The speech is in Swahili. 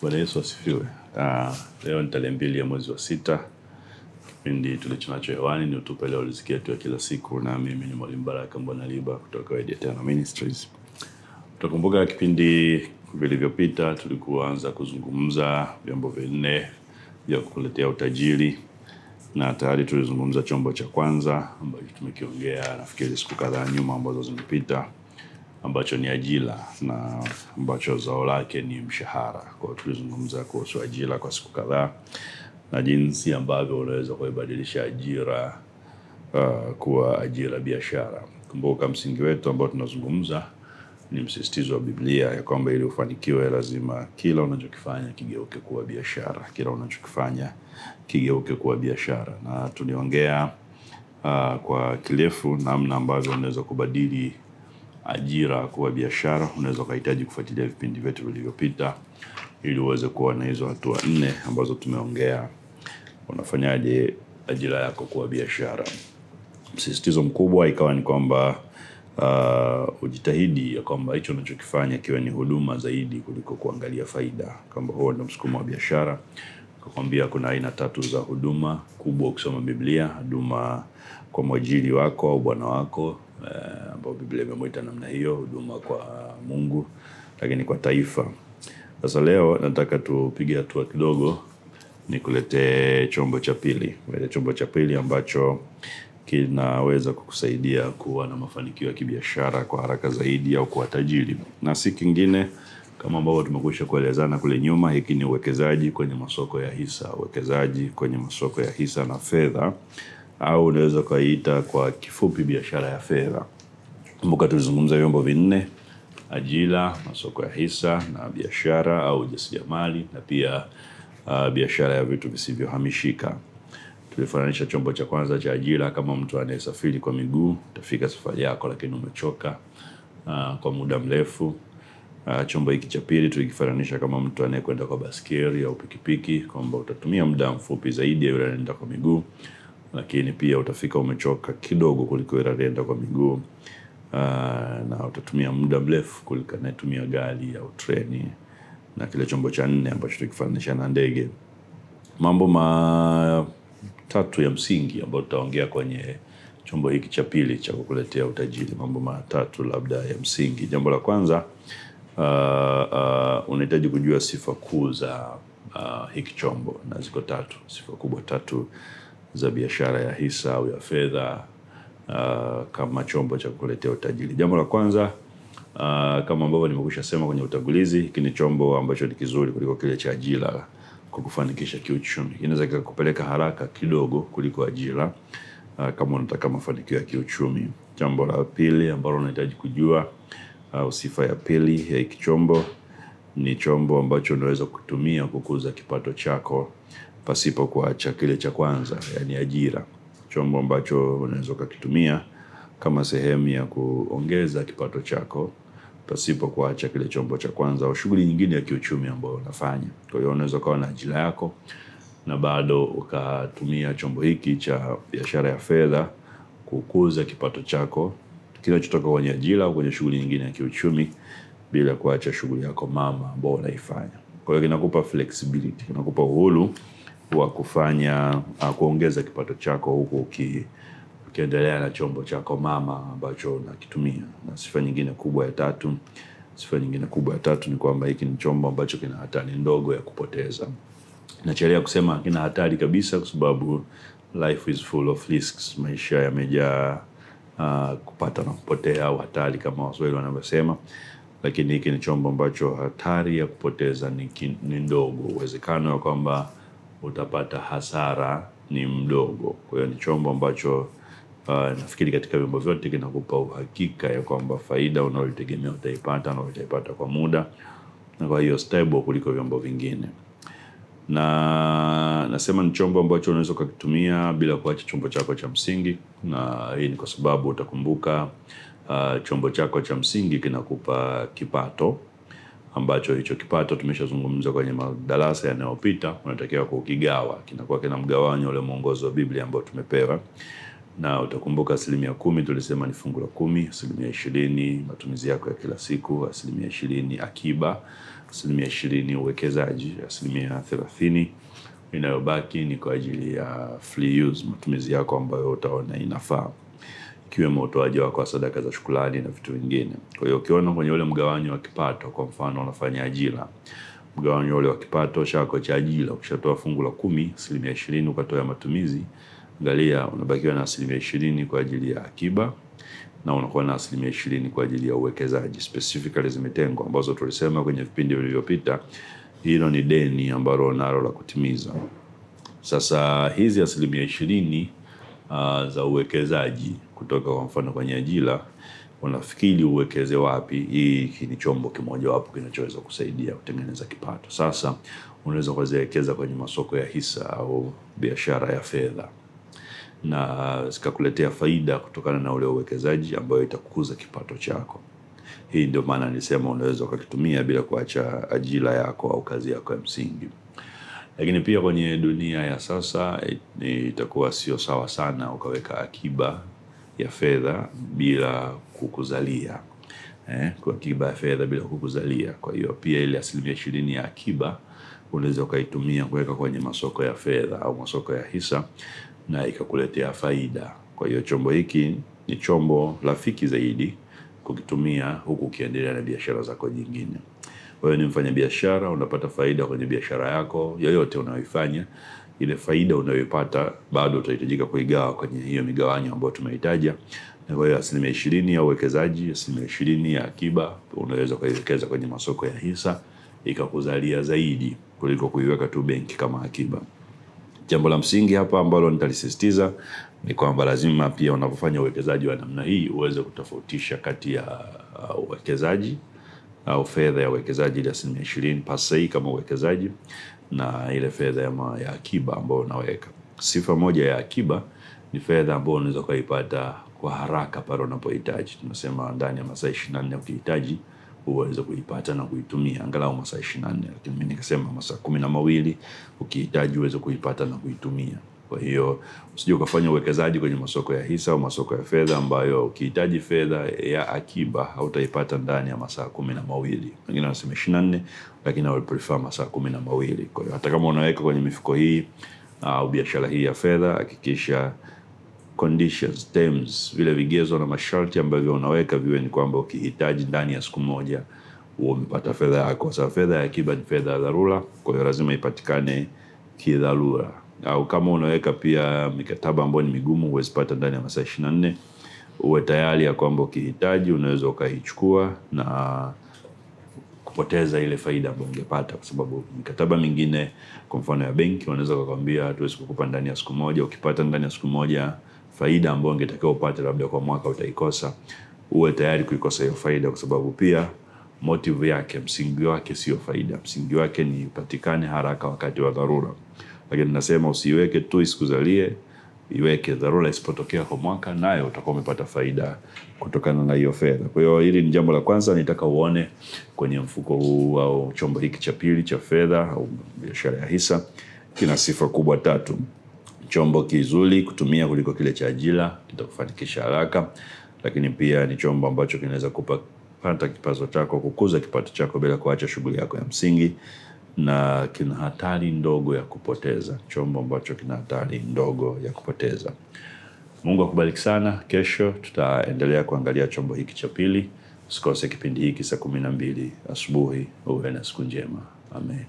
Bwana Yesu asifiwe. Leo ni tarehe 2 ya mwezi wa 6. Kipindi tulichonacho hewani ni Utupe Leo Riziki Yetu ya Kila Siku, na mimi ni Mwalimu Baraka Mbonaliba kutoka Ediatena Ministries. Tutakumbuka kipindi vilivyopita tulikuanza kuzungumza vyombo vinne vya kukuletea utajiri, na tayari tulizungumza chombo cha kwanza ambacho tumekiongea nafikiri siku kadhaa nyuma ambazo zimepita, ambacho ni ajira na ambacho zao lake ni mshahara. Kwa hiyo tulizungumza kuhusu ajira kwa siku kadhaa na jinsi ambavyo unaweza kuibadilisha ajira kuwa ajira biashara. Kumbuka msingi wetu ambao tunazungumza ni msisitizo wa Biblia ya kwamba ili ufanikiwe lazima kila unachokifanya kigeuke kuwa biashara. Kila unachokifanya kigeuke kuwa biashara. Na tuliongea kwa kirefu namna ambavyo unaweza kubadili ajira kuwa biashara. Unaweza kuhitaji kufuatilia vipindi vyetu vilivyopita ili uweze kuona hizo hatua 4 ambazo tumeongea. Unafanyaje ajira yako kuwa biashara? Msisitizo mkubwa ikawa ni kwamba ujitahidi ya kwamba hicho unachokifanya kiwe ni huduma zaidi kuliko kuangalia faida. Kwamba huo ndio msukumo wa biashara. Kukwambia kuna aina 3 za huduma kubwa ukisoma Biblia: huduma kwa mwajiri wako au bwana wako, ambao Biblia imemuita namna hiyo; huduma kwa Mungu, lakini kwa taifa. Sasa leo nataka tupige hatua kidogo, nikuletee chombo cha pili. Chombo cha pili ambacho kinaweza kukusaidia kuwa na mafanikio ya kibiashara kwa haraka zaidi au kuwa tajiri. Na si kingine kama ambavyo tumekwisha kuelezana kule nyuma, hiki ni uwekezaji kwenye masoko ya hisa. Uwekezaji kwenye masoko ya hisa na fedha, au unaweza kuita kwa kifupi biashara ya fedha. Kumbuka tulizungumza vyombo vinne: ajira, masoko ya hisa na biashara au ujasiriamali, na pia biashara ya vitu visivyohamishika. Tulifananisha chombo cha kwanza cha ajira kama mtu anayesafiri kwa miguu. Utafika safari yako lakini umechoka kwa muda mrefu. Chombo hiki cha pili tulikifananisha kama mtu anayekwenda kwa baskeli au pikipiki, kwamba utatumia muda mfupi zaidi ya yule anayeenda kwa miguu, lakini pia utafika umechoka kidogo kuliko yule anayeenda kwa miguu, na utatumia muda mrefu kuliko anayetumia gari au treni. Na kile chombo cha 4 ambacho tulikifananisha na ndege. Mambo 3 ya msingi ambayo tutaongea kwenye chombo hiki cha pili cha kukuletea utajiri. Mambo 3 labda ya msingi. Jambo la kwanza, unahitaji kujua sifa kuu za hiki chombo, na ziko 3. Sifa kubwa 3 za biashara ya hisa au ya fedha kama chombo cha kukuletea utajiri. Jambo la kwanza, kama ambavyo nimekwisha sema kwenye utangulizi, hiki ni chombo ambacho ni kizuri kuliko kile cha ajira kwa kufanikisha kiuchumi. Inaweza kukupeleka haraka kidogo kuliko ajira kama unataka mafanikio ya kiuchumi. Jambo la pili ambalo unahitaji kujua, sifa ya pili ya hiki chombo, ni chombo ambacho unaweza kutumia kukuza kipato chako pasipo kuacha kile cha kwanza, yani ajira. Chombo ambacho unaweza kukitumia kama sehemu ya kuongeza kipato chako pasipo kuacha kile chombo cha kwanza au shughuli nyingine ya kiuchumi ambayo unafanya. Kwa hiyo unaweza kuwa na ajira yako na bado ukatumia chombo hiki cha biashara ya fedha kukuza kipato chako kinachotoka kwenye ajira au kwenye shughuli nyingine ya kiuchumi, bila kuacha shughuli yako mama ambayo unaifanya. Kwa hiyo kinakupa flexibility, kinakupa uhuru wa kufanya kuongeza kipato chako huku ukiendelea na chombo chako mama ambacho unakitumia. Na sifa nyingine kubwa ya 3 ni kwamba hiki ni chombo ambacho kina hatari ndogo ya kupoteza. Nachelea kusema kina hatari kabisa kwa sababu life is full of risks. Maisha yamejaa kupata na kupotea au hatari kama Waswahili wanavyosema. Lakini hiki ni chombo ambacho hatari ya kupoteza ni ndogo. Uwezekano wa kwamba utapata hasara ni mdogo. Kwa hiyo ni chombo ambacho nafikiri katika vyombo vyote kinakupa uhakika ya kwamba faida unayotegemea utaipata kwa muda, na kwa hiyo stable kuliko vyombo vingine. Na nasema ni chombo ambacho unaweza kukitumia bila kuacha chombo chako cha msingi, na hii ni kwa sababu utakumbuka chombo chako cha msingi kinakupa kipato, ambacho hicho kipato tumeshazungumza kwenye madarasa yanayopita. Unatakiwa kukigawa, kinakuwa kina mgawanyo ule mwongozo wa Biblia ambao tumepewa. Na utakumbuka 10% tulisema ni fungu la 10, 20% matumizi yako ya kila siku, 20% akiba, 20% uwekezaji, 30% inayobaki ni kwa ajili ya free use, matumizi yako ambayo utaona inafaa, ikiwemo utoaji wako wa sadaka za shukrani na vitu vingine. Kwa hiyo ukiona kwenye ule mgawanyo wa kipato, kwa mfano unafanya ajira, mgawanyo ule wa kipato chako cha ajira, ukishatoa fungu la 10, 20% ukatoa matumizi, angalia unabakiwa na 20% kwa ajili ya akiba na unakuwa na 20% kwa ajili ya uwekezaji. Specifically zimetengwa ambazo tulisema kwenye vipindi vilivyopita, hilo ni deni ambalo unalo la kutimiza. Sasa hizi 20% za uwekezaji kutoka kwa mfano kwenye ajira, unafikiri uwekeze wapi? Hii ni chombo kimoja wapo kinachoweza kusaidia kutengeneza kipato. Sasa unaweza kuwekeza kwenye masoko ya hisa au biashara ya fedha, na zikakuletea faida kutokana na ule uwekezaji ambayo itakukuza kipato chako. Hii ndio maana nilisema unaweza ukakitumia bila kuacha ajira yako au kazi yako ya msingi. Lakini pia kwenye dunia ya sasa itakuwa sio sawa sana ukaweka akiba ya fedha bila kukuzalia. Kwa akiba ya fedha bila kukuzalia. Kwa hiyo pia ile 20% ya akiba unaweza ukaitumia kuweka kwenye masoko ya fedha au masoko ya hisa na ikakuletea faida. Kwa hiyo chombo hiki ni chombo rafiki zaidi kukitumia huku ukiendelea na biashara zako nyingine. Wewe ni mfanyabiashara, unapata faida kwenye biashara yako yoyote unayoifanya. Ile faida unayoipata bado utahitajika kuigawa kwenye hiyo migawanyo ambayo tumehitaja. Na kwa hiyo 20% ya uwekezaji, 20% ya akiba unaweza kuiwekeza kwenye masoko ya hisa ikakuzalia zaidi kuliko kuiweka tu benki kama akiba. Jambo la msingi hapa ambalo nitalisisitiza ni kwamba lazima pia unapofanya uwekezaji wa namna hii uweze kutofautisha kati ya uwekezaji au fedha ya uwekezaji ile 20% pasei kama uwekezaji na ile fedha ya akiba ambayo unaweka. Sifa moja ya akiba ni fedha ambayo unaweza kuipata kwa haraka pale unapohitaji. Tunasema ndani ya masaa 24 ukihitaji uweze kuipata na kuitumia angalau masaa 24, lakini mimi nikasema masaa 12 ukihitaji uweze kuipata na kuitumia. Kwa hiyo usije ukafanya uwekezaji kwenye masoko ya hisa au masoko ya fedha ambayo ukihitaji fedha ya akiba hautaipata ndani ya masaa 12. Wengine wanasema 24, lakini I would prefer masaa 12. Kwa hiyo hata kama unaweka kwenye mifuko hii au biashara hii ya fedha, hakikisha conditions, terms, vile vigezo na masharti ambavyo unaweka viwe ni kwamba ukihitaji ndani ya siku moja umepata fedha yako. Sasa fedha ya akiba ni fedha ya dharura, kwa hiyo lazima ipatikane kidharura. Au kama unaweka pia mikataba ambayo ni migumu huwezi pata ndani ya masaa 24, uwe tayari ya kwamba ukihitaji unaweza ukaichukua na kupoteza ile faida ambayo ungepata, kwa sababu mikataba mingine kwa mfano ya benki wanaweza kukwambia hatuwezi kukupa ndani ya siku moja. Ukipata ndani ya siku moja faida ambayo ungetakiwa upate labda kwa mwaka utaikosa. Uwe tayari kuikosa hiyo faida, kwa sababu pia motive yake, msingi wake sio faida, msingi wake ni patikane haraka wakati wa dharura. Lakini nasema usiweke tu isikuzalie, iweke dharura isipotokea kwa mwaka, nayo utakuwa umepata faida kutokana na hiyo fedha. Kwa hiyo hili ni jambo la kwanza nitaka uone kwenye mfuko huu au chombo hiki cha pili cha fedha au biashara ya hisa. Kina sifa kubwa 3. Chombo kizuri kutumia kuliko kile cha ajira, kitakufanikisha haraka, lakini pia ni chombo ambacho kinaweza kupata kipato chako, kukuza kipato chako bila kuacha shughuli yako ya msingi, na kina hatari ndogo ya kupoteza. Chombo ambacho kina hatari ndogo ya kupoteza. Mungu akubariki sana. Kesho tutaendelea kuangalia chombo hiki cha pili. Usikose kipindi hiki saa 12 asubuhi. Uwe na siku njema. Amen.